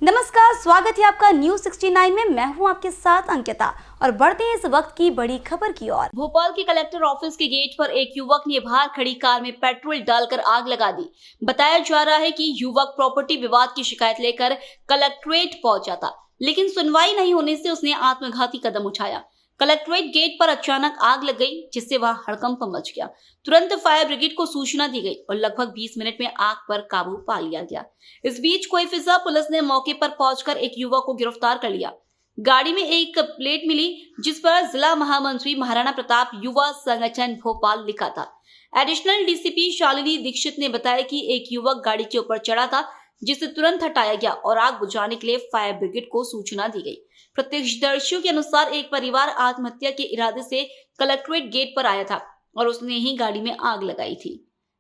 नमस्कार, स्वागत है आपका न्यूज 69 में। मैं हूं आपके साथ अंकिता और बढ़ते हैं इस वक्त की बड़ी खबर की ओर। भोपाल के कलेक्टर ऑफिस के गेट पर एक युवक ने बाहर खड़ी कार में पेट्रोल डालकर आग लगा दी। बताया जा रहा है कि युवक प्रॉपर्टी विवाद की शिकायत लेकर कलेक्ट्रेट पहुंचा था, लेकिन सुनवाई नहीं होने से उसने आत्मघाती कदम उठाया। कलेक्ट्रेट गेट पर अचानक आग लग गई, जिससे वहां हड़कंप मच गया। तुरंत फायर ब्रिगेड को सूचना दी गई और लगभग 20 मिनट में आग पर काबू पा लिया गया। इस बीच कोईफिजा पुलिस ने मौके पर पहुंचकर एक युवक को गिरफ्तार कर लिया। गाड़ी में एक प्लेट मिली जिस पर जिला महामंत्री महाराणा प्रताप युवा संगठन भोपाल लिखा था। एडिशनल डीसीपी शालिनी दीक्षित ने बताया कि एक युवक गाड़ी के ऊपर चढ़ा था, जिसे तुरंत हटाया गया और आग बुझाने के लिए फायर ब्रिगेड को सूचना दी गई। प्रत्यक्षदर्शियों के अनुसार एक परिवार आत्महत्या के इरादे से कलेक्ट्रेट गेट पर आया था और उसने ही गाड़ी में आग लगाई थी।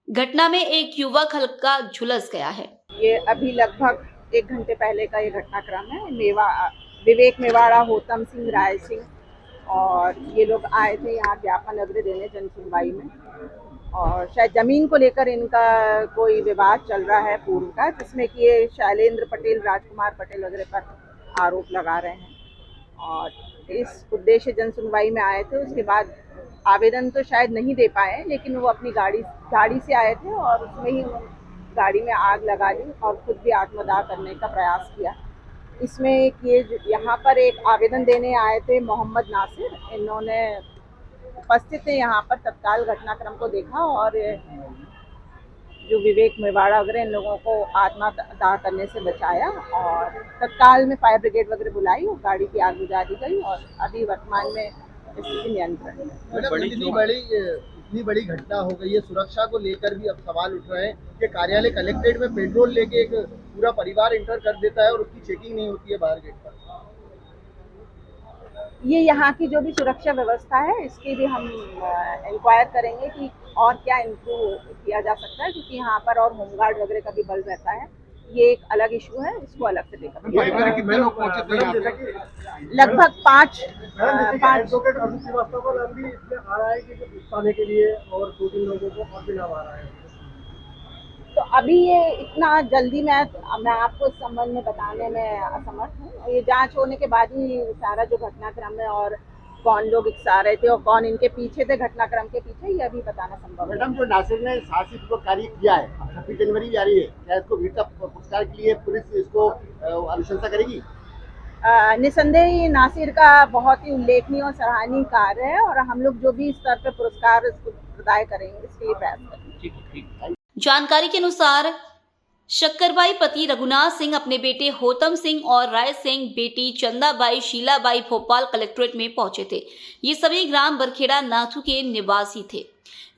घटना में एक युवक हल्का झुलस गया है। ये अभी लगभग 1 घंटे पहले का ये घटनाक्रम है। विवेक मेवाड़ा, होतम सिंह, राय सिंह और ये लोग आए थे यहाँ ज्ञापन अग्र देने जन सुनवाई में, और शायद जमीन को लेकर इनका कोई विवाद चल रहा है पूर्व का, जिसमें कि ये शैलेंद्र पटेल, राजकुमार पटेल वगैरह पर आरोप लगा रहे हैं और इस उद्देश्य जन सुनवाई में आए थे। उसके बाद आवेदन तो शायद नहीं दे पाए, लेकिन वो अपनी गाड़ी से आए थे और उसमें ही गाड़ी में आग लगा ली और खुद भी आत्मदाह करने का प्रयास किया। इसमें ये यहाँ पर एक आवेदन देने आए थे मोहम्मद नासिर, इन्होंने उपस्थित थे यहाँ पर, तत्काल घटनाक्रम को देखा और जो विवेक मेवाड़ा वगैरह इन लोगों को आत्मदाह करने से बचाया और तत्काल में फायर ब्रिगेड वगैरह बुलाई और गाड़ी की आग बुझा दी गई और अभी वर्तमान में स्थिति नियंत्रण है। इतनी बड़ी घटना हो गई है, सुरक्षा को लेकर भी अब सवाल उठ रहे हैं कि कार्यालय कलेक्ट्रेट में पेट्रोल लेके एक पूरा परिवार एंटर कर देता है और उसकी चेकिंग नहीं होती है बाहर गेट पर। ये यहाँ की जो भी सुरक्षा व्यवस्था है, इसकी भी हम इंक्वायर करेंगे कि और क्या इम्प्रूव किया जा सकता है, क्योंकि यहाँ पर और होमगार्ड वगैरह का भी बल रहता है। ये एक अलग इशू है, इसको अलग से देखा। लगभग 5 के लिए और 2-3 लोगों को और भी नाम आ रहा है। तो अभी ये इतना जल्दी मैं आपको इस संबंध में बताने में असमर्थ हूँ। ये जांच होने के बाद ही सारा जो घटनाक्रम है और कौन लोग इकसा रहे थे और कौन इनके पीछे थे घटनाक्रम के पीछे, ये अभी बताना संभव है। मैडम, जो नासिर ने साहसिक कार्य किया है, 26 जनवरी जा रही है, क्या इसको वीरता पुरस्कार के लिए पुलिस इसको अनुशंसा करेगी? निसंदेह नासिर का बहुत ही उल्लेखनीय और सराहनीय कार्य है और हम लोग जो भी स्तर पर पुरस्कार इसको प्रदान करेंगे इसके लिए प्रयास करेंगे। जानकारी के अनुसार शक्करबाई पति रघुनाथ सिंह अपने बेटे होतम सिंह और राय सिंह बेटी चंदाबाई शीलाबाई भोपाल कलेक्ट्रेट में पहुंचे थे। ये सभी ग्राम बरखेड़ा नाथू के निवासी थे।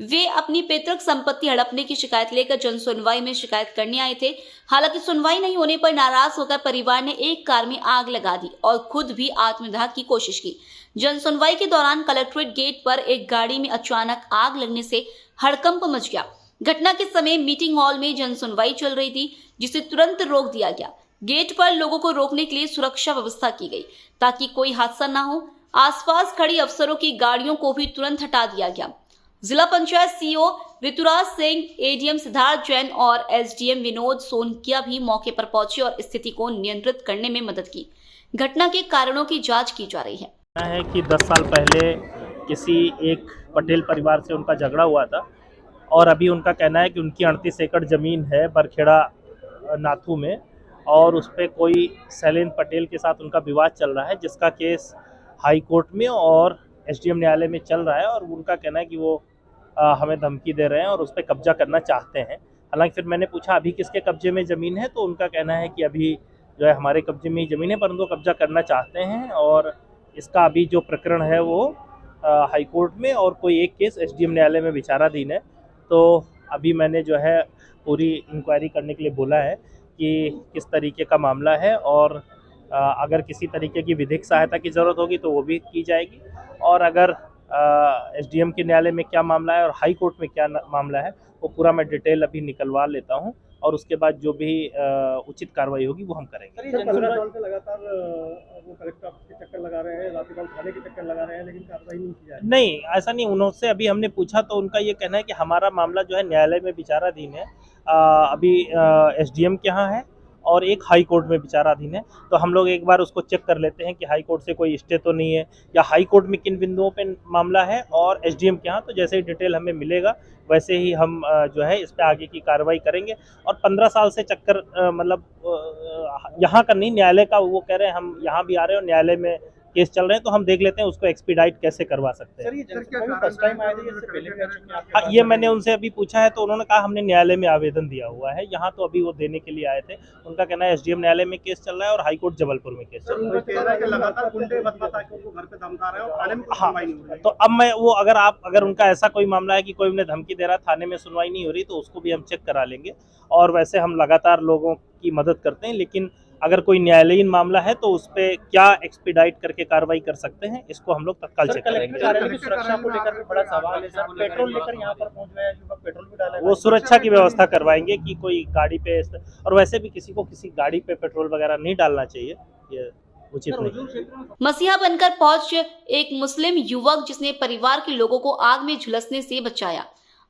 वे अपनी पैतृक संपत्ति हड़पने की शिकायत लेकर जन सुनवाई में शिकायत करने आए थे। हालांकि सुनवाई नहीं होने पर नाराज होकर परिवार ने एक कार में आग लगा दी और खुद भी आत्मदाह की कोशिश की। जन सुनवाई के दौरान कलेक्ट्रेट गेट पर एक गाड़ी में अचानक आग लगने से हड़कंप मच गया। घटना के समय मीटिंग हॉल में जन सुनवाई चल रही थी, जिसे तुरंत रोक दिया गया। गेट पर लोगों को रोकने के लिए सुरक्षा व्यवस्था की गई ताकि कोई हादसा न हो। आसपास खड़ी अफसरों की गाड़ियों को भी तुरंत हटा दिया गया। जिला पंचायत सीईओ ऋतुराज सिंह, एडीएम सिद्धार्थ जैन और एसडीएम विनोद सोनकिया भी मौके पर पहुंचे और स्थिति को नियंत्रित करने में मदद की। घटना के कारणों की जांच की जा रही है कि 10 साल पहले किसी एक पटेल परिवार से उनका झगड़ा हुआ था और अभी उनका कहना है कि उनकी 38 एकड़ ज़मीन है बरखेड़ा नाथू में और उस पर कोई शैलेंद्र पटेल के साथ उनका विवाद चल रहा है, जिसका केस हाई कोर्ट में और एसडीएम न्यायालय में चल रहा है और उनका कहना है कि वो हमें धमकी दे रहे हैं और उस पर कब्जा करना चाहते हैं। हालांकि फिर मैंने पूछा अभी किसके कब्जे में ज़मीन है, तो उनका कहना है कि अभी जो है हमारे कब्जे में ही ज़मीन है, परंतु कब्जा करना चाहते हैं और इसका अभी जो प्रकरण है वो हाई कोर्ट में और कोई एक केस एसडीएम न्यायालय में विचाराधीन है। तो अभी मैंने जो है पूरी इंक्वायरी करने के लिए बोला है कि किस तरीके का मामला है और अगर किसी तरीके की विधिक सहायता की ज़रूरत होगी तो वो भी की जाएगी और अगर एसडीएम के न्यायालय में क्या मामला है और हाई कोर्ट में क्या मामला है वो पूरा मैं डिटेल अभी निकलवा लेता हूँ और उसके बाद जो भी उचित कार्रवाई होगी वो हम करेंगे। 15 साल से लगातार वो कलेक्टर ऑफिस के चक्कर लगा रहे हैं, रातीबाग थाने के चक्कर लगा रहे हैं, लेकिन कार्रवाई नहीं की जा रही। नहीं, ऐसा नहीं, उनसे अभी हमने पूछा तो उनका ये कहना है कि हमारा मामला जो है न्यायालय में विचाराधीन है, अभी एसडीएम के यहाँ है और एक हाई कोर्ट में विचाराधीन है। तो हम लोग एक बार उसको चेक कर लेते हैं कि हाई कोर्ट से कोई स्टे तो नहीं है, या हाई कोर्ट में किन बिंदुओं पे मामला है और एसडीएम के यहाँ। तो जैसे ही डिटेल हमें मिलेगा वैसे ही हम जो है इस पे आगे की कार्रवाई करेंगे। और 15 साल से चक्कर मतलब यहाँ का नहीं, न्यायालय का वो कह रहे हैं हम यहाँ भी आ रहे हैं और न्यायालय में केस चल रहे हैं, तो हम देख लेते हैं उसको एक्सपीडाइट कैसे करवा सकते हैं। हाँ, ये मैंने उनसे अभी पूछा है तो उन्होंने कहा हमने न्यायालय में आवेदन दिया हुआ है। यहाँ तो अभी वो देने के लिए आए थे। उनका कहना है एसडीएम न्यायालय में केस चल रहा है और हाईकोर्ट जबलपुर में केस चल रहा है। तो अब मैं वो अगर उनका ऐसा कोई मामला है कि कोई उन्हें धमकी दे रहा है, थाने में सुनवाई नहीं हो रही, तो उसको भी हम चेक करा लेंगे। और वैसे हम लगातार लोगों की मदद करते हैं, लेकिन अगर कोई न्यायालयीन मामला है तो उस पे क्या एक्सपीडाइट करके कार्रवाई कर सकते हैं, इसको हम लोग तत्काल चेक करेंगे। सुरक्षा को लेकर भी बड़ा सवाल है सर, पेट्रोल लेकर यहाँ पर पहुँच गए हैं, पेट्रोल भी डाला है। वो सुरक्षा की व्यवस्था करवाएंगे कि कोई गाड़ी पे, और वैसे भी किसी को किसी गाड़ी पे पेट्रोल वगैरह नहीं डालना चाहिए, ये उचित नहीं। मसीहा बनकर पहुंच एक मुस्लिम युवक जिसने परिवार के लोगों को आग में झुलसने से बचाया।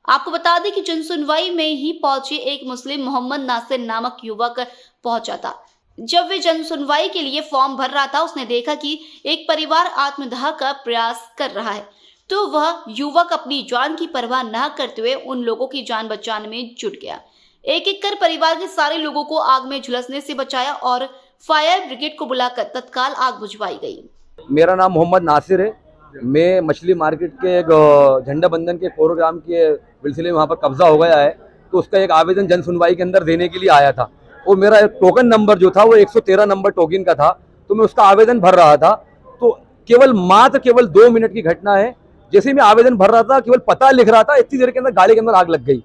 आपको बता दें कि जनसुनवाई में ही पहुंचे एक मुस्लिम मोहम्मद नासिर नामक युवक पहुंचा था। जब वे जनसुनवाई के लिए फॉर्म भर रहा था, उसने देखा कि एक परिवार आत्मदाह का प्रयास कर रहा है, तो वह युवक अपनी जान की परवाह न करते हुए उन लोगों की जान बचाने में जुट गया। एक एक कर परिवार के सारे लोगों को आग में झुलसने से बचाया और फायर ब्रिगेड को बुलाकर तत्काल आग बुझवाई गई। मेरा नाम मोहम्मद नासिर है। मैं मछली मार्केट के एक झंडा बंधन के प्रोग्राम के सिलसिले में वहाँ पर कब्जा हो गया है, तो उसका एक आवेदन जन सुनवाई के अंदर देने के लिए आया था। और मेरा टोकन नंबर जो था वो 113 नंबर टोकन का था, तो मैं उसका आवेदन भर रहा था। तो केवल 2 मिनट की घटना है। जैसे मैं आवेदन भर रहा था, केवल पता लिख रहा था, इतनी देर के अंदर गाड़ी के अंदर आग लग गई।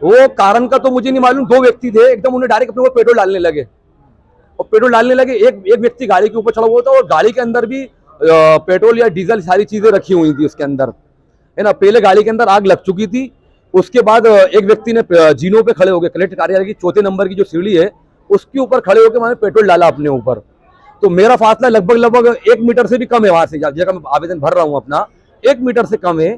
वो कारण का तो मुझे नहीं मालूम। 2 व्यक्ति थे, एकदम उन्हें डायरेक्ट अपने ऊपर पेट्रोल डालने लगे और पेट्रोल डालने लगे। एक व्यक्ति गाड़ी के ऊपर चढ़ा हुआ था और गाड़ी के अंदर भी पेट्रोल या डीजल सारी चीजें रखी हुई थी उसके अंदर, है ना। पहले गाड़ी के अंदर आग लग चुकी थी। उसके बाद एक व्यक्ति ने जीनों पे खड़े होकर कलेक्टर कार्यालय की 4थे नंबर की जो सीढ़ी है उसके ऊपर खड़े होकर मैंने पेट्रोल डाला अपने ऊपर। तो मेरा फासला लगभग 1 मीटर से भी कम है वहां से, जगह मैं आवेदन भर रहा हूँ अपना, 1 मीटर से कम है।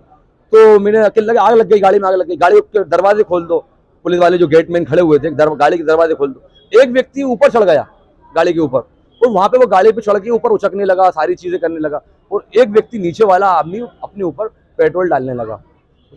तो मैंने अकेले लगे आग लग गई, गाड़ी में आग लग गई। गाड़ी के दरवाजे खोल दो, पुलिस वाले जो गेटमैन खड़े हुए थे, गाड़ी के दरवाजे खोल दो। एक व्यक्ति ऊपर चढ़ गया गाड़ी के ऊपर, और वहां पे वो गाड़ी पे चढ़ के ऊपर उचकने लगा, सारी चीजें करने लगा। और एक व्यक्ति नीचे वाला आदमी अपने ऊपर पेट्रोल डालने लगा।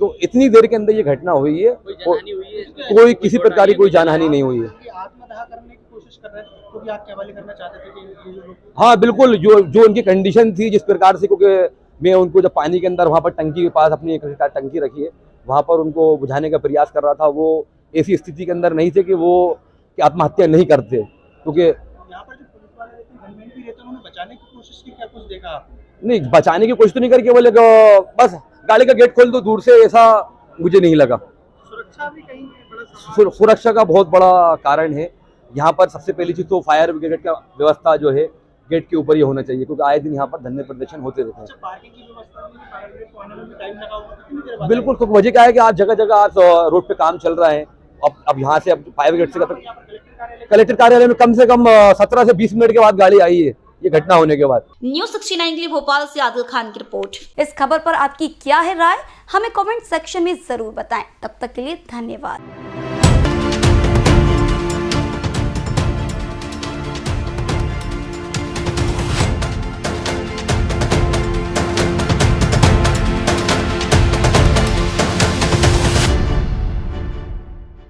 तो इतनी देर के अंदर ये घटना हुई है। कोई किसी प्रकार की कोई जानहानि नहीं हुई है। आत्मदाह करने की कोशिश कर रहे हैं, तो भी आग के हवाले करना चाहते थे कि ये लोग। हाँ बिल्कुल, जो उनकी कंडीशन थी जिस प्रकार से, क्योंकि मैं उनको जब पानी के अंदर वहाँ पर टंकी के पास अपनी एक टंकी रखी है, वहाँ पर उनको बुझाने का प्रयास कर रहा था। वो ऐसी स्थिति के अंदर नहीं थे कि वो आत्महत्या नहीं करते, क्योंकि यहाँ पर जो पुलिस वाले भी रहते उन्होंने बचाने की कोशिश की। क्या कुछ देखा? नहीं, बचाने की कोशिश तो नहीं करके बोले बस गाड़ी का गेट खोल दो दूर से, ऐसा मुझे नहीं लगा। सुरक्षा भी कहीं बड़ा सुरक्षा का बहुत बड़ा कारण है यहाँ पर। सबसे पहली चीज तो फायर ब्रिगेड का व्यवस्था जो है गेट के ऊपर ही होना चाहिए, क्योंकि आए दिन यहाँ पर धरने प्रदर्शन होते रहते हैं। पार्किंग की व्यवस्था में फायर ब्रिगेड को आने में भी टाइम लगा होगा, कितनी देर बाद? बिल्कुल, तो वजह क्या है कि आज जगह जगह आज रोड पे काम चल रहा है। अब यहाँ से फायर ब्रिगेड से कलेक्टर कार्यालय में कम से कम 17 से 20 मिनट के बाद गाड़ी आई है, ये घटना होने के बाद। न्यूज़ 69 के लिए भोपाल से आदिल खान की रिपोर्ट। इस खबर पर आपकी क्या है राय, हमें कमेंट सेक्शन में जरूर बताएं। तब तक के लिए धन्यवाद।